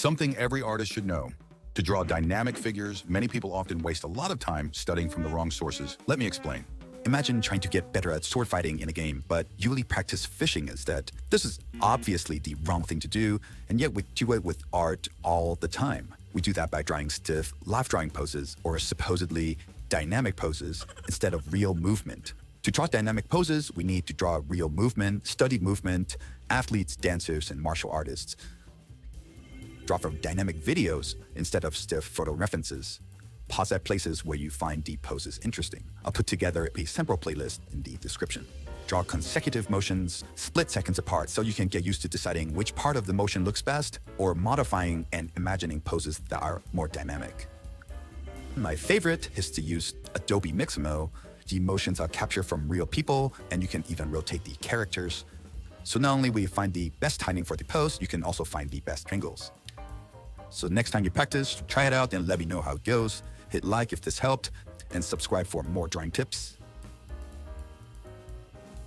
Something every artist should know. To draw dynamic figures, many people often waste a lot of time studying from the wrong sources. Let me explain. Imagine trying to get better at sword fighting in a game, but you really practice fishing instead. This is obviously the wrong thing to do, and yet we do it with art all the time. We do that by drawing stiff, life-drawing poses or supposedly dynamic poses instead of real movement. To draw dynamic poses, we need to draw real movement, studied movement, athletes, dancers, and martial artists. Draw from dynamic videos instead of stiff photo references. Pause at places where you find the poses interesting. I'll put together a sample playlist in the description. Draw consecutive motions split seconds apart so you can get used to deciding which part of the motion looks best or modifying and imagining poses that are more dynamic. My favorite is to use Adobe Mixamo. The motions are captured from real people and you can even rotate the characters. So not only will you find the best timing for the pose, you can also find the best angles. So next time you practice, try it out and let me know how it goes. Hit like if this helped and subscribe for more drawing tips.